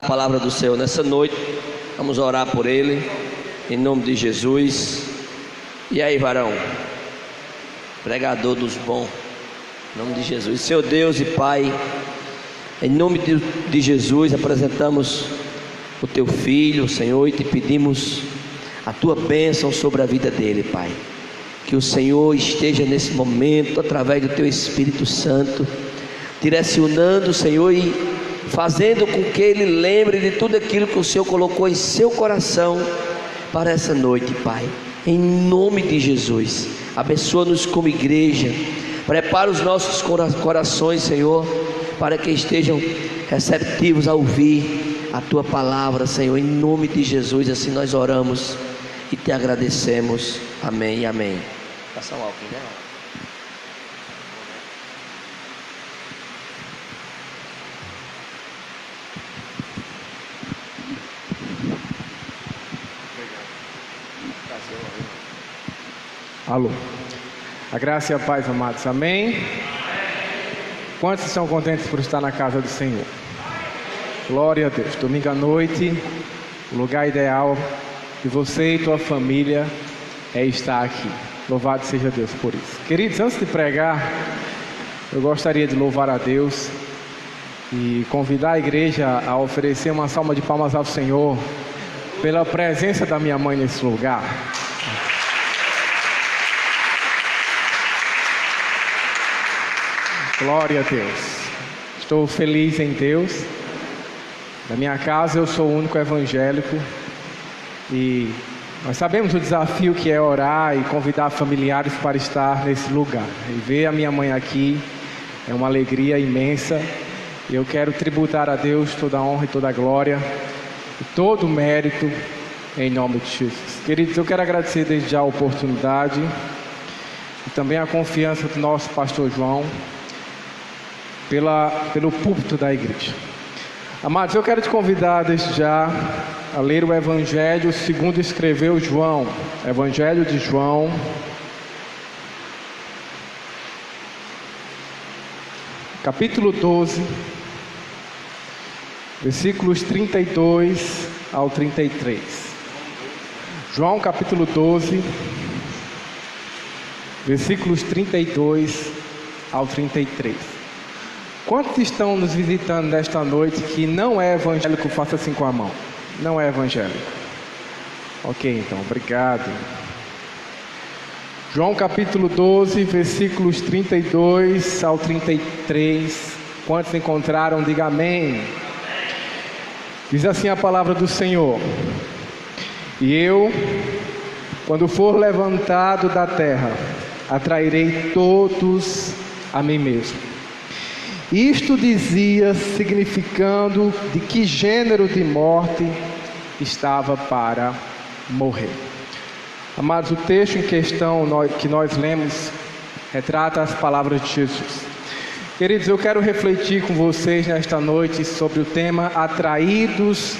A palavra do Senhor nessa noite, vamos orar por ele, em nome de Jesus. E aí, varão, pregador dos bons, em nome de Jesus. Senhor Deus e Pai, em nome de Jesus, apresentamos o teu filho, Senhor, e te pedimos a tua bênção sobre a vida dele, Pai. Que o Senhor esteja nesse momento, através do teu Espírito Santo, direcionando, Senhor, e fazendo com que ele lembre de tudo aquilo que o Senhor colocou em seu coração para essa noite, Pai. Em nome de Jesus, abençoa-nos como igreja, prepara os nossos corações, Senhor, para que estejam receptivos a ouvir a tua palavra, Senhor. Em nome de Jesus, assim nós oramos e te agradecemos. Amém e amém. Passar um álcool, né? Alô. A graça e a paz, amados. Amém? Quantos estão contentes por estar na casa do Senhor? Glória a Deus. Domingo à noite, o lugar ideal de você e tua família é estar aqui. Louvado seja Deus por isso. Queridos, antes de pregar, eu gostaria de louvar a Deus e convidar a igreja a oferecer uma salva de palmas ao Senhor pela presença da minha mãe nesse lugar. Glória a Deus. Estou feliz em Deus. Na minha casa eu sou o único evangélico e nós sabemos o desafio que é orar e convidar familiares para estar nesse lugar. E ver a minha mãe aqui é uma alegria imensa. E eu quero tributar a Deus toda a honra e toda a glória e todo o mérito em nome de Jesus. Queridos, eu quero agradecer desde já a oportunidade e também a confiança do nosso pastor João pelo púlpito da igreja. Amados, eu quero te convidar desde já a ler o Evangelho segundo escreveu João. Evangelho de João, capítulo 12, versículos 32 ao 33. João capítulo 12, versículos 32 ao 33. Quantos estão nos visitando nesta noite que não é evangélico? Faça assim com a mão. Não é evangélico. Ok, então, obrigado. João capítulo 12, versículos 32 ao 33. Quantos encontraram? Diga amém. Diz assim a palavra do Senhor: E eu, quando for levantado da terra, atrairei todos a mim mesmo. Isto dizia, significando de que gênero de morte estava para morrer. Amados, o texto em questão que nós lemos retrata as palavras de Jesus. Queridos, eu quero refletir com vocês nesta noite sobre o tema atraídos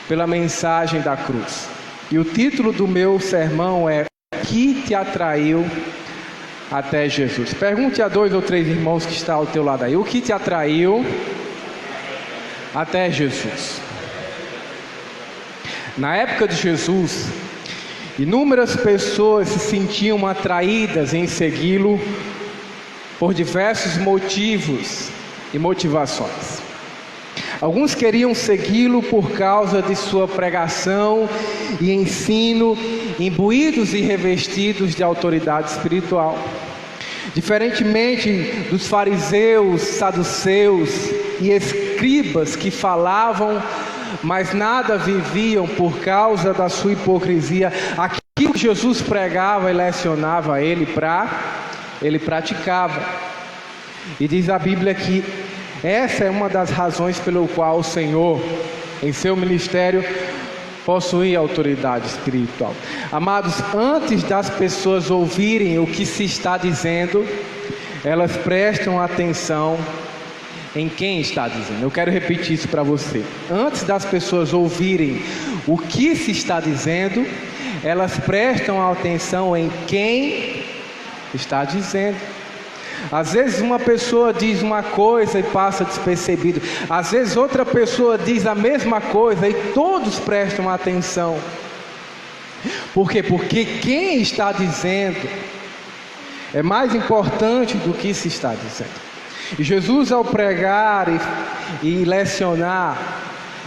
pela mensagem da cruz. E o título do meu sermão é: O que te atraiu até Jesus? Pergunte a 2 ou 3 irmãos que estão ao teu lado aí: o que te atraiu até Jesus? Na época de Jesus, inúmeras pessoas se sentiam atraídas em segui-lo por diversos motivos e motivações. Alguns queriam segui-lo por causa de sua pregação e ensino, imbuídos e revestidos de autoridade espiritual. Diferentemente dos fariseus, saduceus e escribas que falavam, mas nada viviam por causa da sua hipocrisia, aquilo que Jesus pregava e lecionava ele praticava. E diz a Bíblia que essa é uma das razões pelo qual o Senhor, em seu ministério, possuía autoridade espiritual. Amados, antes das pessoas ouvirem o que se está dizendo, elas prestam atenção em quem está dizendo. Eu quero repetir isso para você. Antes das pessoas ouvirem o que se está dizendo, elas prestam atenção em quem está dizendo. Às vezes uma pessoa diz uma coisa e passa despercebido. Às vezes outra pessoa diz a mesma coisa e todos prestam atenção. Por quê? Porque quem está dizendo é mais importante do que se está dizendo. E Jesus, ao pregar e lecionar,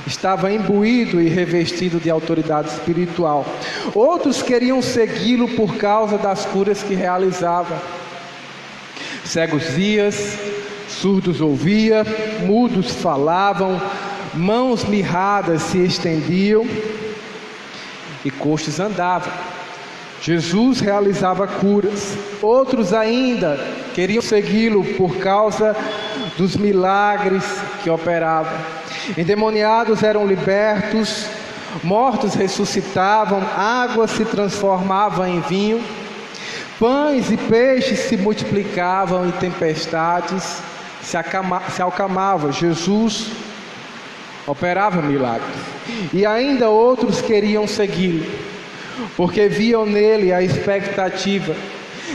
estava imbuído e revestido de autoridade espiritual. Outros queriam segui-lo por causa das curas que realizava. Cegos viam, surdos ouviam, mudos falavam, mãos mirradas se estendiam e coxos andavam. Jesus realizava curas. Outros ainda queriam segui-lo por causa dos milagres que operava. Endemoniados eram libertos, mortos ressuscitavam, água se transformava em vinho, pães e peixes se multiplicavam e tempestades se acalmavam. Jesus operava milagres. E ainda outros queriam segui-lo, porque viam nele a expectativa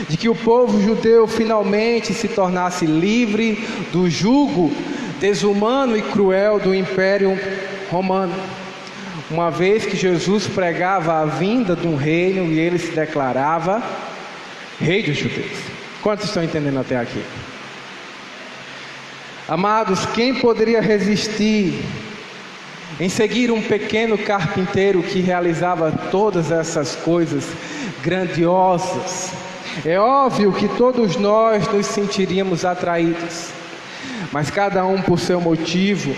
de que o povo judeu finalmente se tornasse livre do jugo desumano e cruel do Império Romano, uma vez que Jesus pregava a vinda de um reino e ele se declarava Rei dos judeus. Quantos estão entendendo até aqui? Amados, quem poderia resistir em seguir um pequeno carpinteiro que realizava todas essas coisas grandiosas? É óbvio que todos nós nos sentiríamos atraídos, mas cada um por seu motivo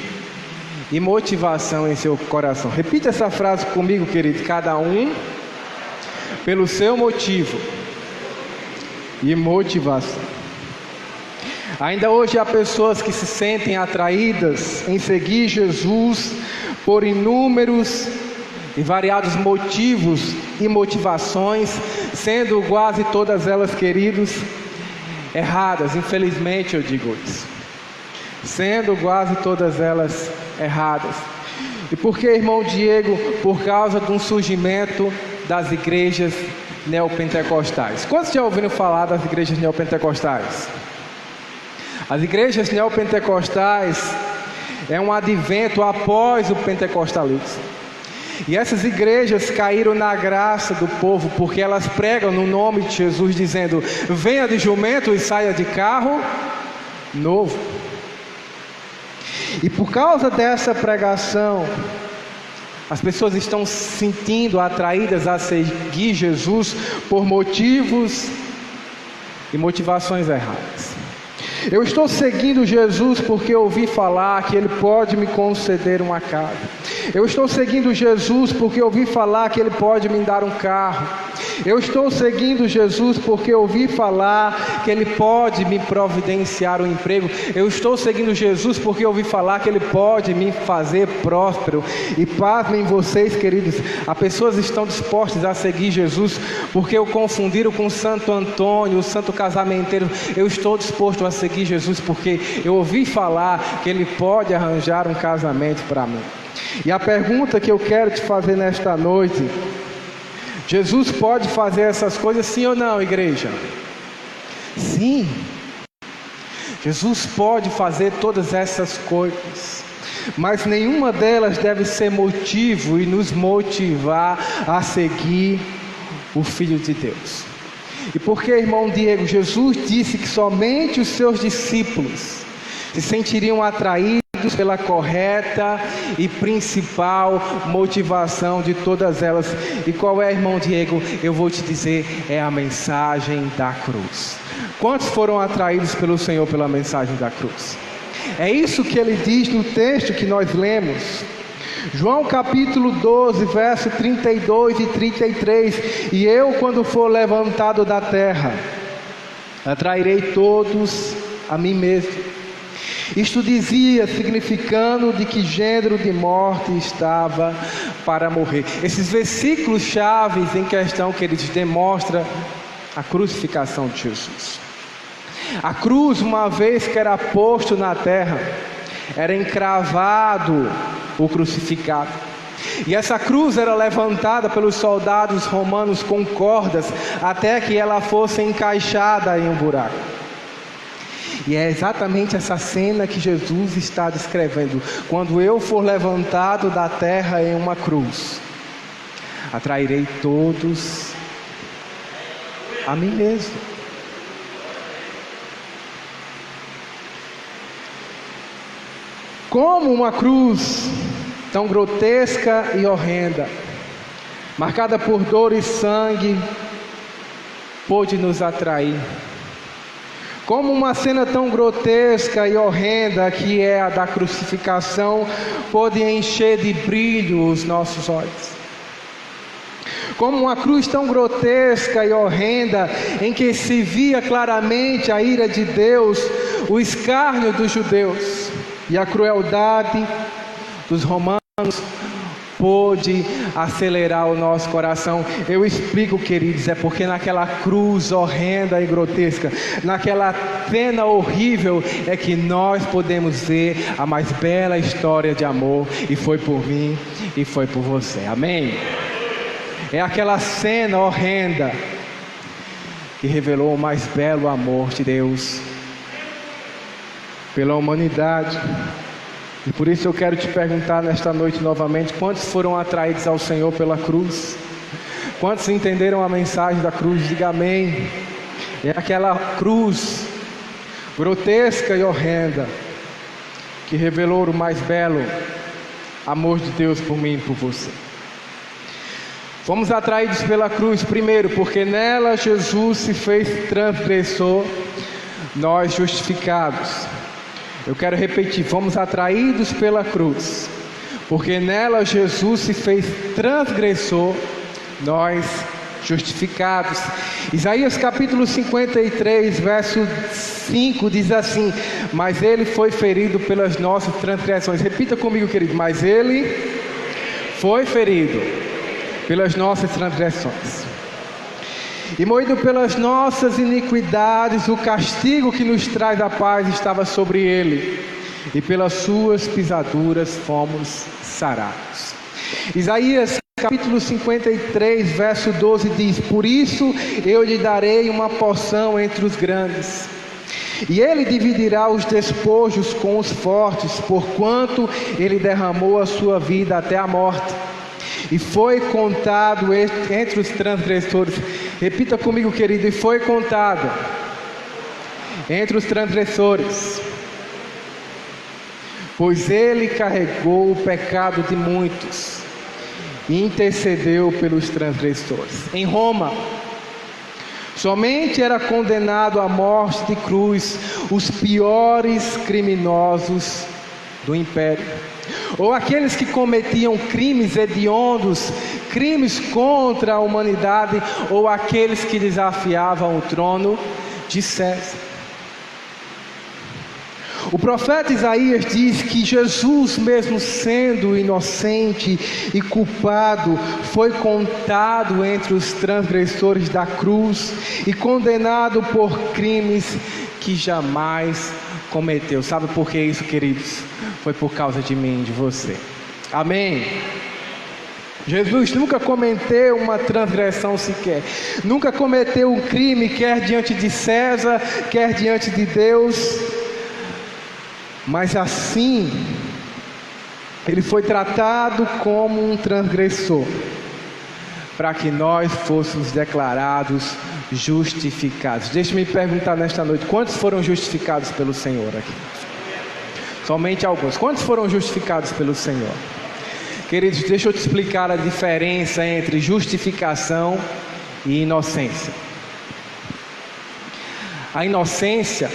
e motivação em seu coração. Repita essa frase comigo, querido. Cada um pelo seu motivo e motivação. Ainda hoje há pessoas que se sentem atraídas em seguir Jesus por inúmeros e variados motivos e motivações, sendo quase todas elas, queridos, erradas. Infelizmente eu digo isso. Sendo quase todas elas erradas. E por que, irmão Diego? Por causa de um surgimento das igrejas neopentecostais. Quantos já ouviram falar das igrejas neopentecostais? As igrejas neopentecostais é um advento após o pentecostalismo. E essas igrejas caíram na graça do povo, porque elas pregam no nome de Jesus, dizendo: venha de jumento e saia de carro novo. E por causa dessa pregação, as pessoas estão se sentindo atraídas a seguir Jesus por motivos e motivações erradas. Eu estou seguindo Jesus porque ouvi falar que Ele pode me conceder uma casa. Eu estou seguindo Jesus porque ouvi falar que Ele pode me dar um carro. Eu estou seguindo Jesus porque ouvi falar que Ele pode me providenciar um emprego. Eu estou seguindo Jesus porque ouvi falar que Ele pode me fazer próspero. E pasmem vocês, queridos, as pessoas estão dispostas a seguir Jesus porque o confundiram com Santo Antônio, o santo casamenteiro. Eu estou disposto a seguir Jesus porque eu ouvi falar que Ele pode arranjar um casamento para mim. E a pergunta que eu quero te fazer nesta noite: Jesus pode fazer essas coisas, sim ou não, igreja? Sim. Jesus pode fazer todas essas coisas, mas nenhuma delas deve ser motivo e nos motivar a seguir o Filho de Deus. E por que, irmão Diego? Jesus disse que somente os seus discípulos se sentiriam atraídos pela correta e principal motivação de todas elas. E qual é, irmão Diego? Eu vou te dizer, é a mensagem da cruz. Quantos foram atraídos pelo Senhor pela mensagem da cruz? É isso que Ele diz no texto que nós lemos. João capítulo 12, verso 32 e 33. E eu, quando for levantado da terra, atrairei todos a mim mesmo. Isto dizia, significando de que gênero de morte estava para morrer. Esses versículos chaves em questão que eles demonstram a crucificação de Jesus. A cruz, uma vez que era posto na terra, era encravado o crucificado. E essa cruz era levantada pelos soldados romanos com cordas, até que ela fosse encaixada em um buraco. E é exatamente essa cena que Jesus está descrevendo. Quando eu for levantado da terra em uma cruz, atrairei todos a mim mesmo. Como uma cruz tão grotesca e horrenda, marcada por dor e sangue, pôde nos atrair. Como uma cena tão grotesca e horrenda, que é a da crucificação, pôde encher de brilho os nossos olhos. Como uma cruz tão grotesca e horrenda, em que se via claramente a ira de Deus, o escárnio dos judeus e a crueldade dos romanos, pôde acelerar o nosso coração. Eu explico, queridos, é porque naquela cruz horrenda e grotesca, naquela cena horrível, é que nós podemos ver a mais bela história de amor, e foi por mim e foi por você, amém? É aquela cena horrenda que revelou o mais belo amor de Deus pela humanidade. E por isso eu quero te perguntar nesta noite novamente: quantos foram atraídos ao Senhor pela cruz? Quantos entenderam a mensagem da cruz? Diga amém. É aquela cruz grotesca e horrenda que revelou o mais belo amor de Deus por mim e por você. Fomos atraídos pela cruz, primeiro, porque nela Jesus se fez transgressor, nós justificados. Eu quero repetir: fomos atraídos pela cruz, porque nela Jesus se fez transgressor, nós justificados. Isaías capítulo 53, verso 5 diz assim: mas ele foi ferido pelas nossas transgressões. Repita comigo, querido: mas ele foi ferido pelas nossas transgressões, e moído pelas nossas iniquidades, o castigo que nos traz a paz estava sobre ele, e pelas suas pisaduras fomos sarados. Isaías capítulo 53, verso 12 diz: por isso eu lhe darei uma porção entre os grandes, e ele dividirá os despojos com os fortes, porquanto ele derramou a sua vida até a morte, e foi contado entre os transgressores. Repita comigo, querido: e foi contado entre os transgressores, pois ele carregou o pecado de muitos e intercedeu pelos transgressores. Em Roma, somente era condenado à morte de cruz os piores criminosos do império, ou aqueles que cometiam crimes hediondos, crimes contra a humanidade, ou aqueles que desafiavam o trono de César. O profeta Isaías diz que Jesus, mesmo sendo inocente e culpado, foi contado entre os transgressores da cruz e condenado por crimes que jamais cometeu. Sabe por que isso, queridos? Foi por causa de mim e de você. Amém? Jesus nunca cometeu uma transgressão sequer, nunca cometeu um crime, quer diante de César, quer diante de Deus, mas assim, ele foi tratado como um transgressor, para que nós fôssemos declarados justificados. Deixe-me perguntar nesta noite: quantos foram justificados pelo Senhor aqui? Somente alguns. Quantos foram justificados pelo Senhor? Queridos, deixa eu te explicar a diferença entre justificação e inocência. A inocência,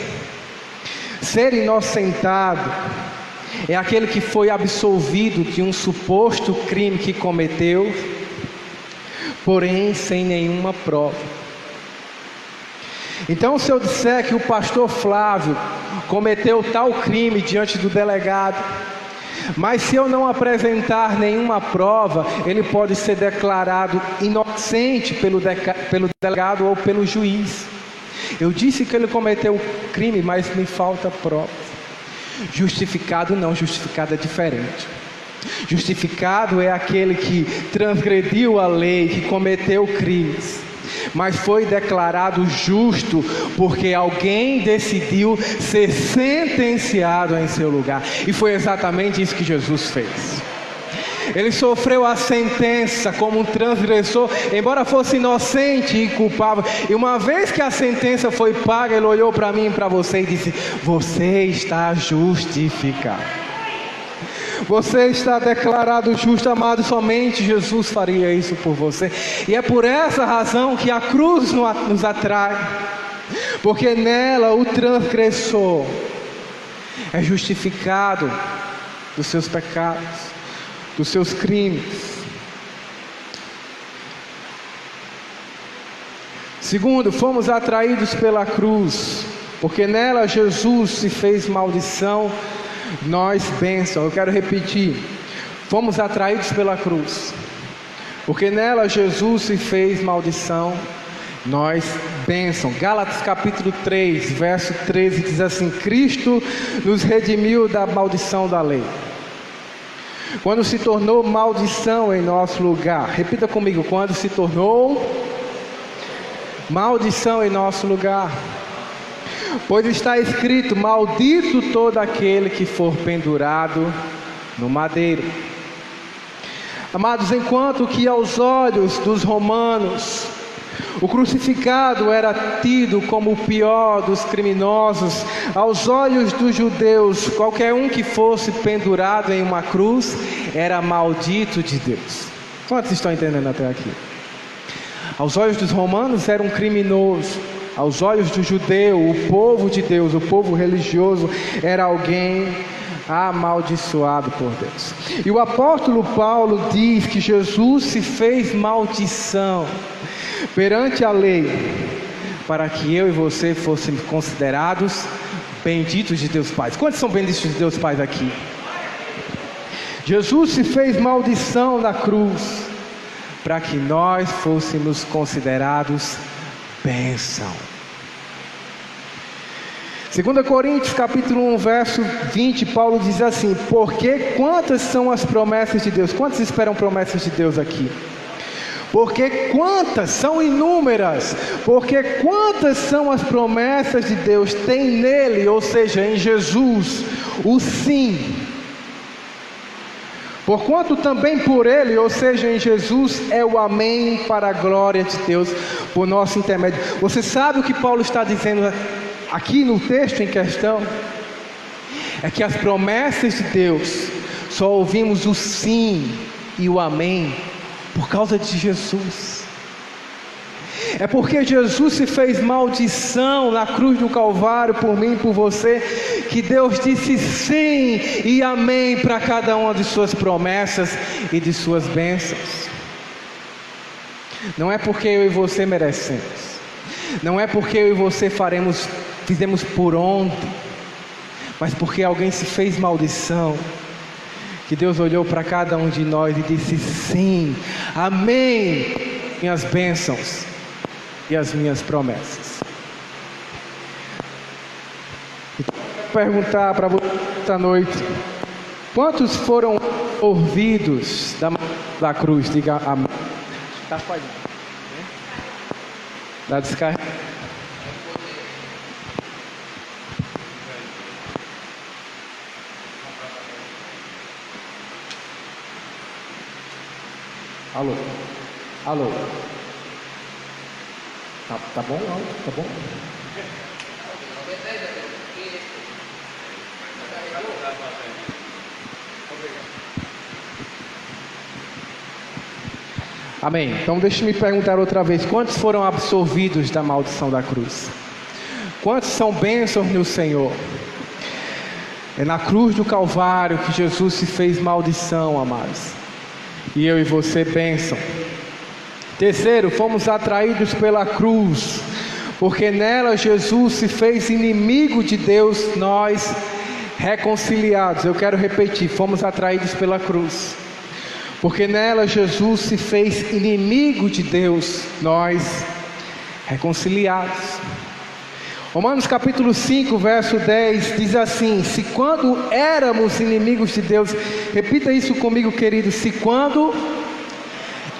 ser inocentado, é aquele que foi absolvido de um suposto crime que cometeu, porém sem nenhuma prova. Então, se eu disser que o pastor Flávio cometeu tal crime diante do delegado, mas se eu não apresentar nenhuma prova, ele pode ser declarado inocente pelo delegado ou pelo juiz. Eu disse que ele cometeu crime, mas me falta prova. Justificado não, justificado é diferente. Justificado é aquele que transgrediu a lei, que cometeu crimes, mas foi declarado justo, porque alguém decidiu ser sentenciado em seu lugar. E foi exatamente isso que Jesus fez. Ele sofreu a sentença como um transgressor, embora fosse inocente e culpável. E uma vez que a sentença foi paga, Ele olhou para mim e para você e disse: você está justificado. Você está declarado justo, amado. Somente Jesus faria isso por você. E é por essa razão que a cruz nos atrai, porque nela o transgressor é justificado dos seus pecados, dos seus crimes. Segundo, fomos atraídos pela cruz, porque nela Jesus se fez maldição, nós bênção. Eu quero repetir: fomos atraídos pela cruz, porque nela Jesus se fez maldição, nós bênção. Gálatas capítulo 3, verso 13 diz assim: Cristo nos redimiu da maldição da lei, quando se tornou maldição em nosso lugar. Repita comigo: quando se tornou maldição em nosso lugar. Pois está escrito: maldito todo aquele que for pendurado no madeiro. Amados, enquanto que aos olhos dos romanos o crucificado era tido como o pior dos criminosos, aos olhos dos judeus, qualquer um que fosse pendurado em uma cruz era maldito de Deus. Quantos estão entendendo até aqui? Aos olhos dos romanos era um criminoso, aos olhos do judeu, o povo de Deus, o povo religioso, era alguém amaldiçoado por Deus. E o apóstolo Paulo diz que Jesus se fez maldição perante a lei, para que eu e você fôssemos considerados benditos de Deus Pai. Quantos são benditos de Deus Pai aqui? Jesus se fez maldição na cruz, para que nós fôssemos considerados bênção. 2 Coríntios capítulo 1, verso 20, Paulo diz assim: porque quantas são as promessas de Deus? Quantos esperam promessas de Deus aqui? Porque quantas, são inúmeras, porque quantas são as promessas de Deus, tem nele, ou seja, em Jesus, o sim. Porquanto também por ele, ou seja, em Jesus, é o amém para a glória de Deus, por nosso intermédio. Você sabe o que Paulo está dizendo aqui no texto em questão? É que as promessas de Deus, só ouvimos o sim e o amém por causa de Jesus. É porque Jesus se fez maldição na cruz do Calvário por mim e por você, que Deus disse sim e amém para cada uma de suas promessas e de suas bênçãos. Não é porque eu e você merecemos, não é porque eu e você fizemos por onde, mas porque alguém se fez maldição, que Deus olhou para cada um de nós e disse sim, amém, minhas bênçãos e as minhas promessas. Então, vou perguntar para você esta noite: quantos foram ouvidos da cruz? Diga amém. Está falhando, né? Da descarga. Alô? Alô? Tá bom? Não? Tá bom? Amém. Então deixe-me perguntar outra vez: quantos foram absolvidos da maldição da cruz? Quantos são bênçãos no Senhor? É na cruz do Calvário que Jesus se fez maldição, amados, e eu e você bênção. Terceiro, fomos atraídos pela cruz, porque nela Jesus se fez inimigo de Deus, nós reconciliados. Eu quero repetir: fomos atraídos pela cruz, porque nela Jesus se fez inimigo de Deus, nós reconciliados. Romanos capítulo 5, verso 10 diz assim: se quando éramos inimigos de Deus, repita isso comigo, querido, se quando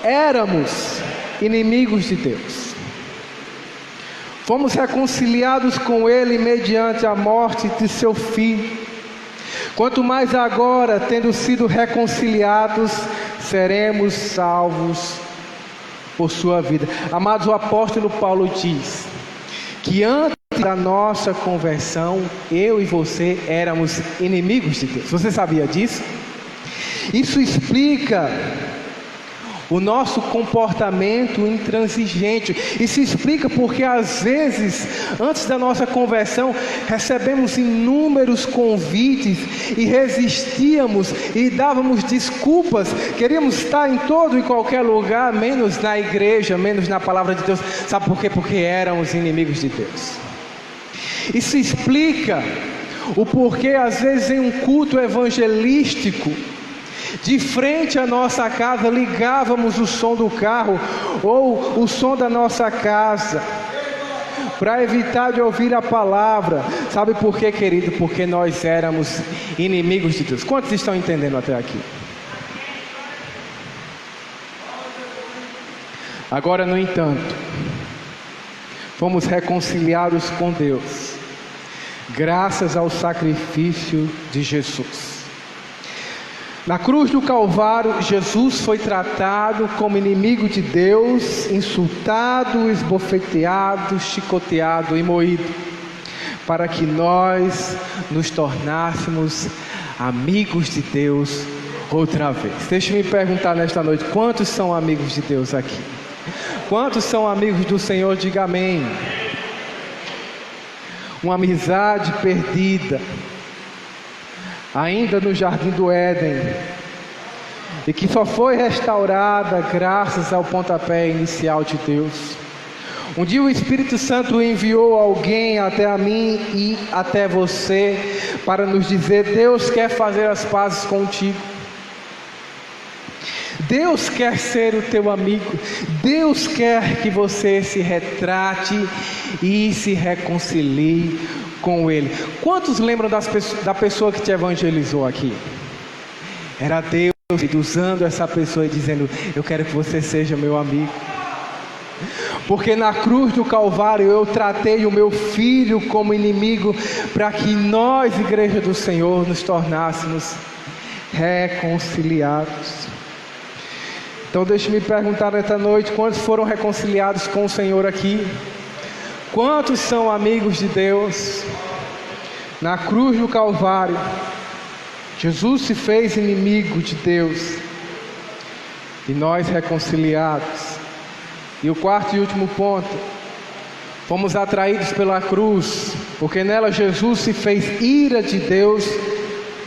éramos inimigos de Deus. Fomos reconciliados com Ele mediante a morte de seu Filho. Quanto mais agora, tendo sido reconciliados, seremos salvos por sua vida. Amados, o apóstolo Paulo diz que antes da nossa conversão, eu e você éramos inimigos de Deus. Você sabia disso? Isso explica o nosso comportamento intransigente. Isso explica porque às vezes, antes da nossa conversão, recebemos inúmeros convites e resistíamos e dávamos desculpas. Queríamos estar em todo e qualquer lugar, menos na igreja, menos na palavra de Deus. Sabe por quê? Porque éramos inimigos de Deus. Isso explica o porquê às vezes em um culto evangelístico, de frente à nossa casa, ligávamos o som do carro ou o som da nossa casa para evitar de ouvir a palavra. Sabe por quê, querido? Porque nós éramos inimigos de Deus. Quantos estão entendendo até aqui? Agora, no entanto, fomos reconciliados com Deus graças ao sacrifício de Jesus. Na cruz do Calvário, Jesus foi tratado como inimigo de Deus, insultado, esbofeteado, chicoteado e moído, para que nós nos tornássemos amigos de Deus outra vez. Deixa-me perguntar nesta noite, quantos são amigos de Deus aqui? Quantos são amigos do Senhor? Diga amém. Uma amizade perdida ainda no jardim do Éden, e que só foi restaurada graças ao pontapé inicial de Deus. Um dia o Espírito Santo enviou alguém até a mim e até você para nos dizer: Deus quer fazer as pazes contigo. Deus quer ser o teu amigo. Deus quer que você se retrate e se reconcilie com Ele. Quantos lembram da pessoa que te evangelizou aqui? Era Deus usando essa pessoa e dizendo: eu quero que você seja meu amigo. Porque na cruz do Calvário eu tratei o meu filho como inimigo, para que nós, igreja do Senhor, nos tornássemos reconciliados. Então deixe-me perguntar nesta noite, quantos foram reconciliados com o Senhor aqui? Quantos são amigos de Deus? Na cruz do Calvário, Jesus se fez inimigo de Deus e nós reconciliados. E o quarto e último ponto: fomos atraídos pela cruz, porque nela Jesus se fez ira de Deus,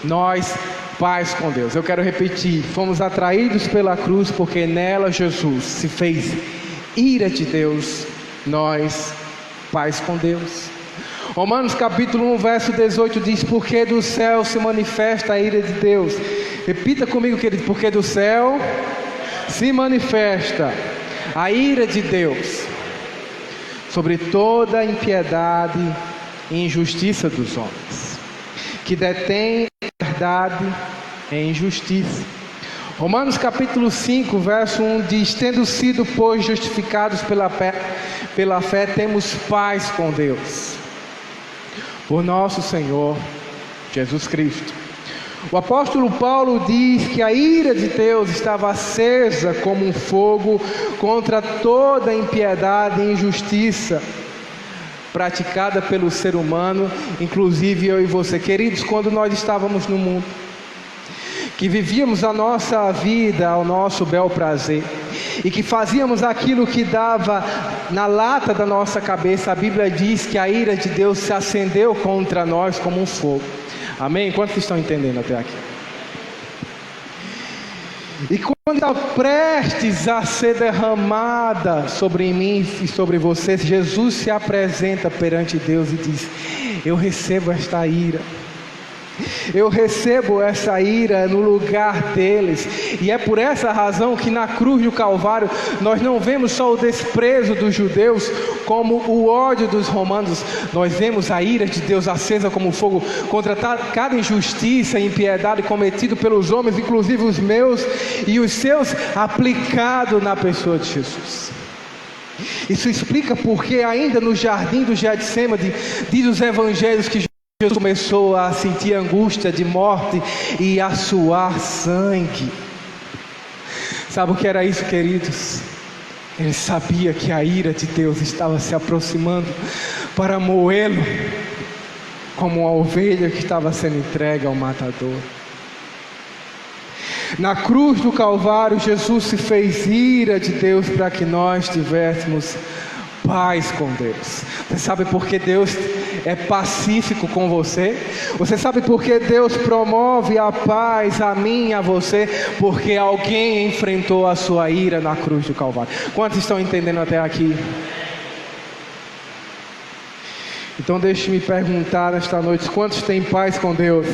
nós paz com Deus. Eu quero repetir: fomos atraídos pela cruz, porque nela Jesus se fez ira de Deus, nós paz com Deus. Romanos capítulo 1, verso 18 diz: porque do céu se manifesta a ira de Deus. Repita comigo, querido: porque do céu se manifesta a ira de Deus sobre toda a impiedade e injustiça dos homens, que detém a verdade em injustiça. Romanos capítulo 5, verso 1 diz: tendo sido, pois, justificados pela fé, temos paz com Deus, por nosso Senhor Jesus Cristo. O apóstolo Paulo diz que a ira de Deus estava acesa como um fogo contra toda a impiedade e injustiça praticada pelo ser humano, inclusive eu e você. Queridos, quando nós estávamos no mundo, que vivíamos a nossa vida ao nosso bel prazer, e que fazíamos aquilo que dava na lata da nossa cabeça, a Bíblia diz que a ira de Deus se acendeu contra nós como um fogo. Amém? Quantos estão entendendo até aqui? E quando está prestes a ser derramada sobre mim e sobre você, Jesus se apresenta perante Deus e diz: eu recebo esta ira. Eu recebo essa ira no lugar deles. E é por essa razão que na cruz do Calvário nós não vemos só o desprezo dos judeus, como o ódio dos romanos. Nós vemos a ira de Deus acesa como fogo contra cada injustiça e impiedade cometido pelos homens, inclusive os meus e os seus, aplicado na pessoa de Jesus. Isso explica porque ainda no jardim do Getsêmani, diz os evangelhos que Jesus começou a sentir angústia de morte e a suar sangue. Sabe o que era isso, queridos? Ele sabia que a ira de Deus estava se aproximando para moê-lo como uma ovelha que estava sendo entregue ao matador. Na cruz do Calvário, Jesus se fez ira de Deus para que nós tivéssemos paz com Deus. Você sabe por que Deus é pacífico com você? Você sabe por que Deus promove a paz a mim e a você? Porque alguém enfrentou a sua ira na cruz do Calvário. Quantos estão entendendo até aqui? Então deixe-me perguntar nesta noite: quantos têm paz com Deus?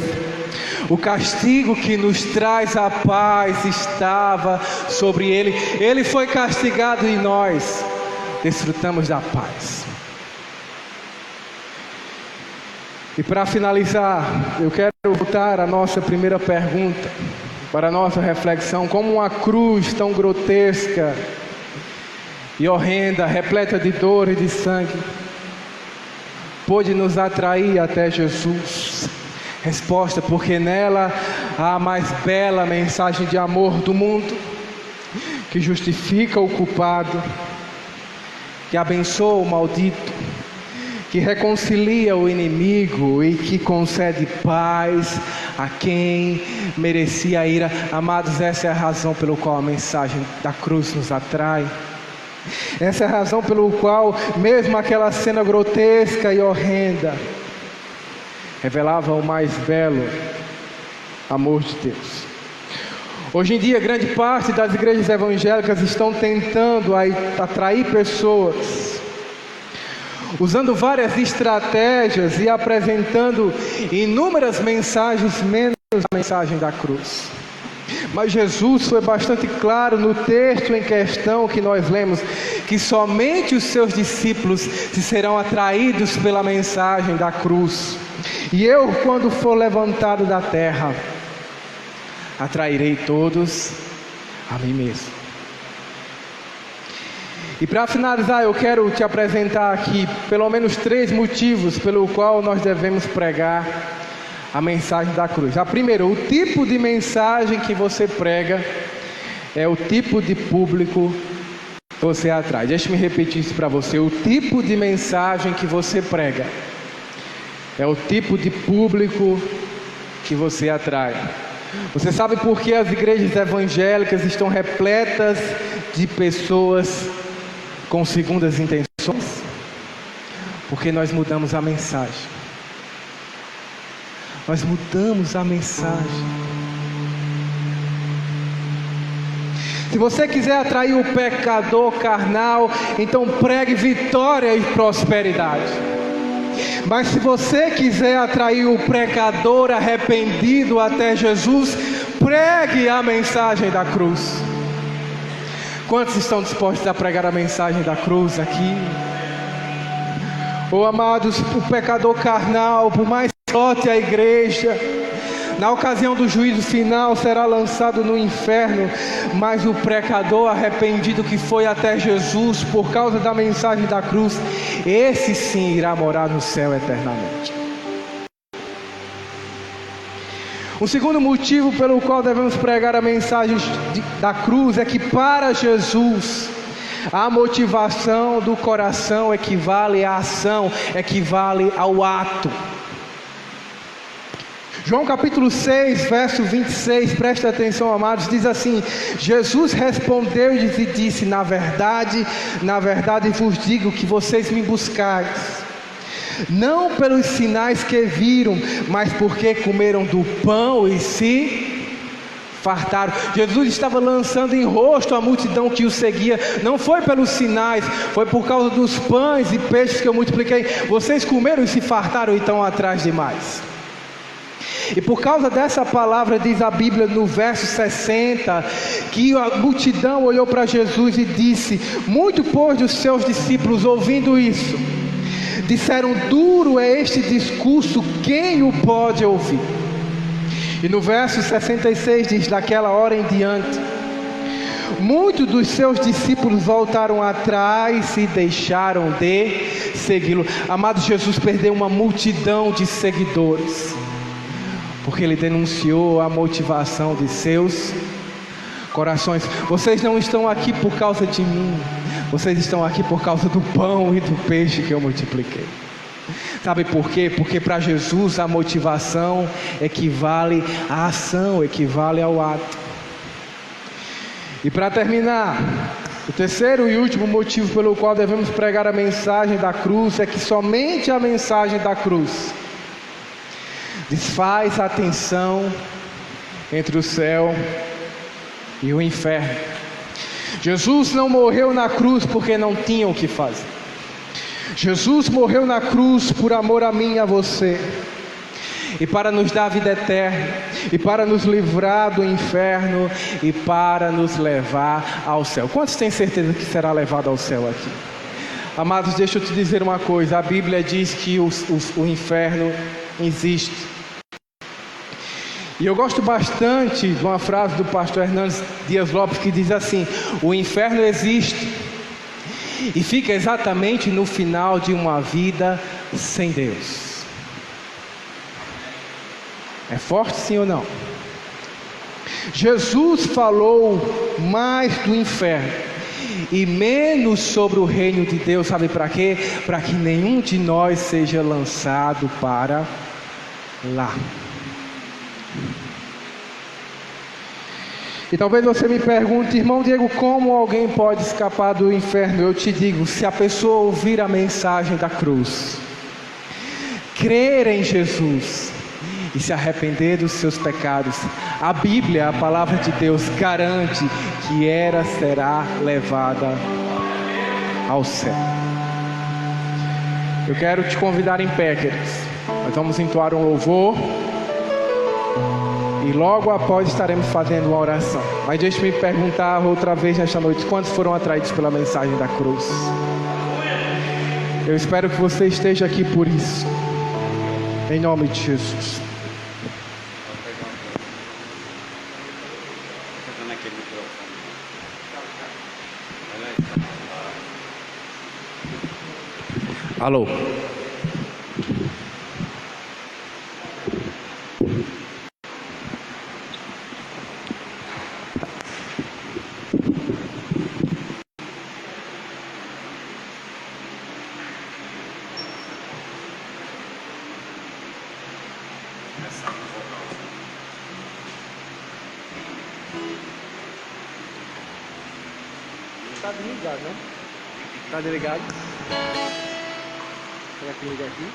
O castigo que nos traz a paz estava sobre ele. Ele foi castigado e nós desfrutamos da paz. E para finalizar, eu quero voltar à nossa primeira pergunta, para a nossa reflexão: como uma cruz tão grotesca e horrenda, repleta de dor e de sangue, pôde nos atrair até Jesus? Resposta: porque nela há a mais bela mensagem de amor do mundo, que justifica o culpado, que abençoa o maldito, que reconcilia o inimigo e que concede paz a quem merecia a ira. Amados, essa é a razão pela qual a mensagem da cruz nos atrai. Essa é a razão pela qual mesmo aquela cena grotesca e horrenda revelava o mais belo amor de Deus. Hoje em dia, grande parte das igrejas evangélicas estão tentando atrair pessoas, usando várias estratégias e apresentando inúmeras mensagens, menos a mensagem da cruz. Mas Jesus foi bastante claro no texto em questão que nós lemos, que somente os seus discípulos se serão atraídos pela mensagem da cruz. E eu, quando for levantado da terra, atrairei todos a mim mesmo. E para finalizar, eu quero te apresentar aqui pelo menos 3 motivos pelo qual nós devemos pregar a mensagem da cruz. A primeira: o tipo de mensagem que você prega é o tipo de público que você atrai. Deixa-me repetir isso para você: o tipo de mensagem que você prega é o tipo de público que você atrai. Você sabe por que as igrejas evangélicas estão repletas de pessoas com segundas intenções? Porque nós mudamos a mensagem. Nós mudamos a mensagem. Se você quiser atrair o pecador carnal, então pregue vitória e prosperidade. Mas se você quiser atrair o pecador arrependido até Jesus, pregue a mensagem da cruz. Quantos estão dispostos a pregar a mensagem da cruz aqui? Oh, amados, o pecador carnal, por mais que solte a igreja, na ocasião do juízo final será lançado no inferno, mas o pecador arrependido que foi até Jesus por causa da mensagem da cruz, esse sim irá morar no céu eternamente. O segundo motivo pelo qual devemos pregar a mensagem da cruz é que para Jesus a motivação do coração equivale à ação, equivale ao ato. João capítulo 6, verso 26, presta atenção, amados, diz assim: Jesus respondeu-lhes e disse: na verdade vos digo que vocês me buscais, não pelos sinais que viram, mas porque comeram do pão e se fartaram. Jesus estava lançando em rosto a multidão que o seguia. Não foi pelos sinais, foi por causa dos pães e peixes que eu multipliquei. Vocês comeram e se fartaram e estão atrás de mais. E por causa dessa palavra, diz a Bíblia no verso 60, que a multidão olhou para Jesus e disse: muito pois dos seus discípulos, ouvindo isso, disseram: duro é este discurso, quem o pode ouvir? E no verso 66 diz: daquela hora em diante, muitos dos seus discípulos voltaram atrás e deixaram de segui-lo. Amado, Jesus perdeu uma multidão de seguidores, porque ele denunciou a motivação de seus corações. Vocês não estão aqui por causa de mim, vocês estão aqui por causa do pão e do peixe que eu multipliquei. Sabe por quê? Porque para Jesus a motivação equivale à ação, equivale ao ato. E para terminar, o terceiro e último motivo pelo qual devemos pregar a mensagem da cruz é que somente a mensagem da cruz desfaz a tensão entre o céu e o inferno. Jesus não morreu na cruz porque não tinha o que fazer. Jesus morreu na cruz por amor a mim e a você, e para nos dar a vida eterna, e para nos livrar do inferno, e para nos levar ao céu. Quantos têm certeza que será levado ao céu aqui? Amados, deixa eu te dizer uma coisa. A Bíblia diz que o inferno existe. E eu gosto bastante de uma frase do pastor Hernandes Dias Lopes que diz assim: o inferno existe e fica exatamente no final de uma vida sem Deus. É forte, sim ou não? Jesus falou mais do inferno e menos sobre o reino de Deus. Sabe para quê? Para que nenhum de nós seja lançado para lá. E talvez você me pergunte: irmão Diego, como alguém pode escapar do inferno? Eu te digo, se a pessoa ouvir a mensagem da cruz, crer em Jesus e se arrepender dos seus pecados, a Bíblia, a palavra de Deus, garante que ela será levada ao céu. Eu quero te convidar em pé, queridos. Nós vamos entoar um louvor e logo após estaremos fazendo uma oração. Mas deixe-me perguntar outra vez nesta noite: quantos foram atraídos pela mensagem da cruz? Eu espero que você esteja aqui por isso, em nome de Jesus. Alô? Está desligado, né? Está desligado? Será que liga aqui?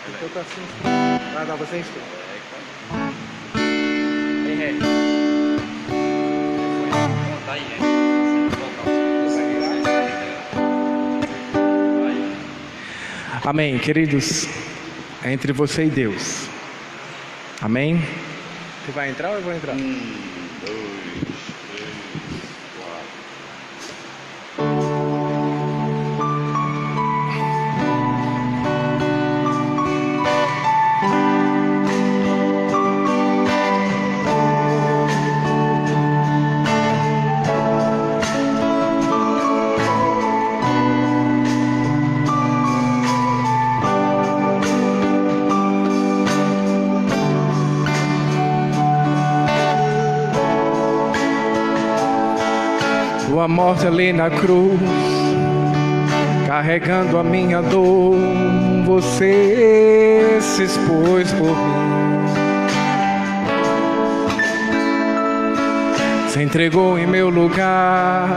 Então tá assim. Vai dar você instrui. Em ré. Tá aí, amém, queridos. É entre você e Deus. Amém? Você vai entrar ou eu vou entrar? 1, 2, 3, 4. Tua morte ali na cruz, carregando a minha dor, você se expôs por mim, se entregou em meu lugar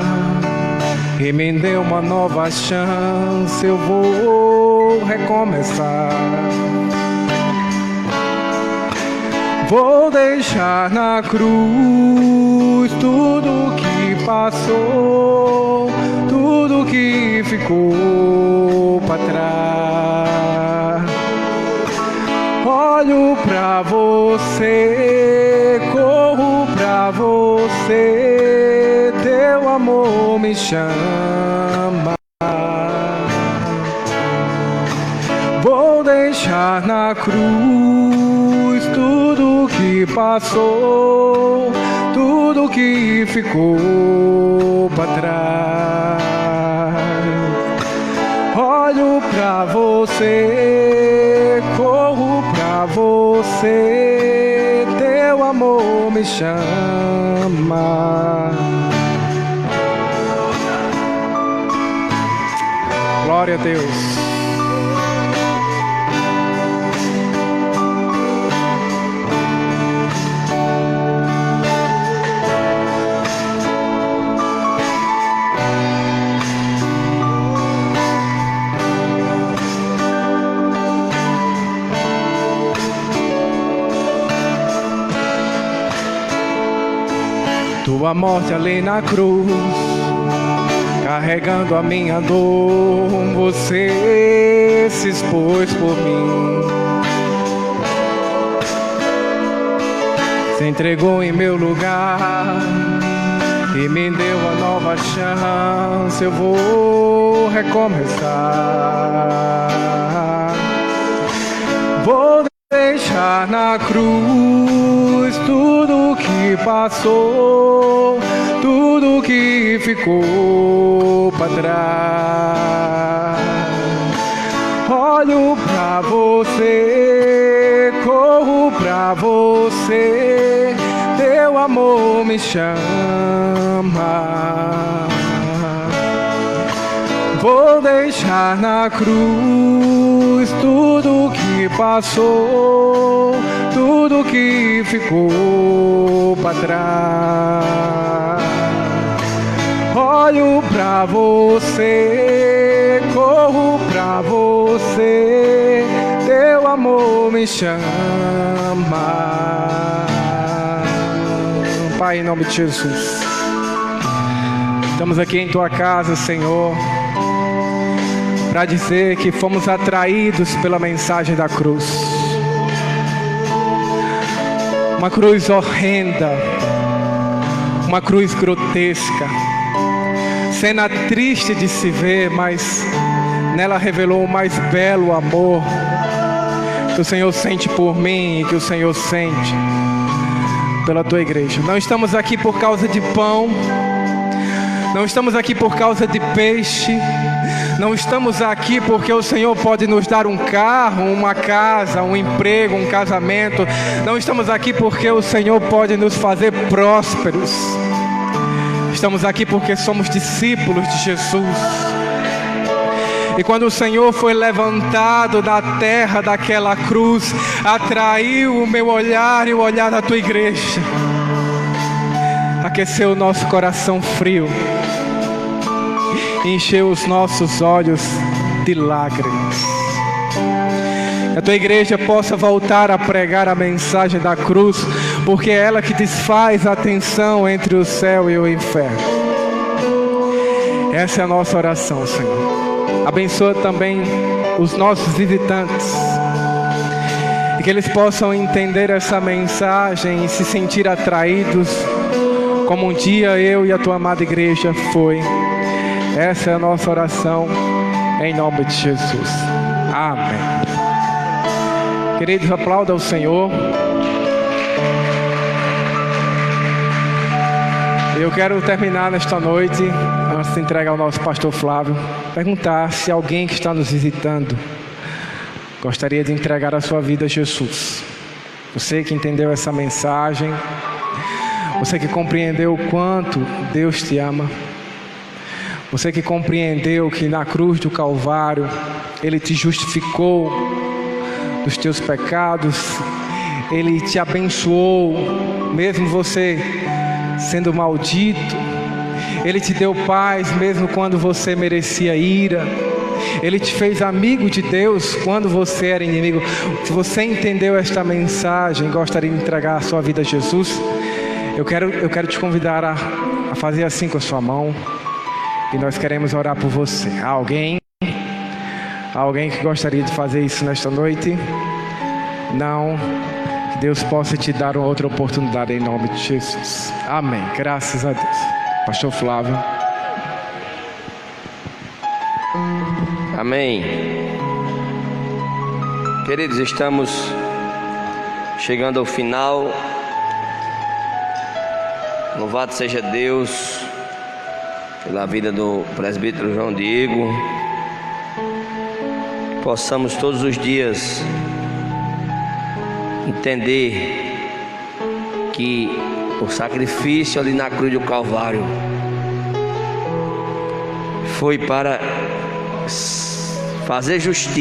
e me deu uma nova chance. Eu vou recomeçar, vou deixar na cruz tudo que passou, tudo que ficou para trás. Olho pra você, corro pra você, teu amor me chama. Vou deixar na cruz tudo que passou, tudo que ficou para trás. Olho pra você, corro pra você, teu amor me chama. Glória a Deus. Tua morte ali na cruz, carregando a minha dor, você se expôs por mim. Se entregou em meu lugar e me deu a nova chance. Eu vou recomeçar. Vou deixar na cruz tudo que passou, tudo que ficou para trás. Olho pra você, corro pra você, teu amor me chama. Vou deixar na cruz tudo que passou, tudo que ficou para trás. Olho pra você, corro pra você, teu amor me chama. Pai, em nome de Jesus, estamos aqui em tua casa, Senhor, para dizer que fomos atraídos pela mensagem da cruz. Uma cruz horrenda, uma cruz grotesca, cena triste de se ver, mas nela revelou o mais belo amor que o Senhor sente por mim e que o Senhor sente pela tua igreja. Não estamos aqui por causa de pão, não estamos aqui por causa de peixe, não estamos aqui porque o Senhor pode nos dar um carro, uma casa, um emprego, um casamento. Não estamos aqui porque o Senhor pode nos fazer prósperos. Estamos aqui porque somos discípulos de Jesus. E quando o Senhor foi levantado da terra daquela cruz, atraiu o meu olhar e o olhar da tua igreja. Aqueceu o nosso coração frio, encheu os nossos olhos de lágrimas. Que a tua igreja possa voltar a pregar a mensagem da cruz, porque é ela que desfaz a tensão entre o céu e o inferno. Essa é a nossa oração, Senhor. Abençoa também os nossos visitantes, e que eles possam entender essa mensagem e se sentir atraídos, como um dia eu e a tua amada igreja foi. Essa é a nossa oração, em nome de Jesus. Amém. Queridos, aplauda o Senhor. Eu quero terminar nesta noite, antes de entregar ao nosso pastor Flávio, perguntar se alguém que está nos visitando gostaria de entregar a sua vida a Jesus. Você que entendeu essa mensagem, você que compreendeu o quanto Deus te ama, você que compreendeu que na cruz do Calvário Ele te justificou dos teus pecados, Ele te abençoou, mesmo você sendo maldito, Ele te deu paz mesmo quando você merecia ira, Ele te fez amigo de Deus quando você era inimigo. Se você entendeu esta mensagem e gostaria de entregar a sua vida a Jesus, eu quero te convidar a fazer assim com a sua mão, e nós queremos orar por você. Alguém que gostaria de fazer isso nesta noite? Não? Que Deus possa te dar uma outra oportunidade em nome de Jesus. Amém. Graças a Deus. Pastor Flávio. Amém. Queridos, estamos chegando ao final Louvado seja Deus pela vida do presbítero João Diego. Possamos todos os dias entender que o sacrifício ali na cruz do Calvário foi para fazer justiça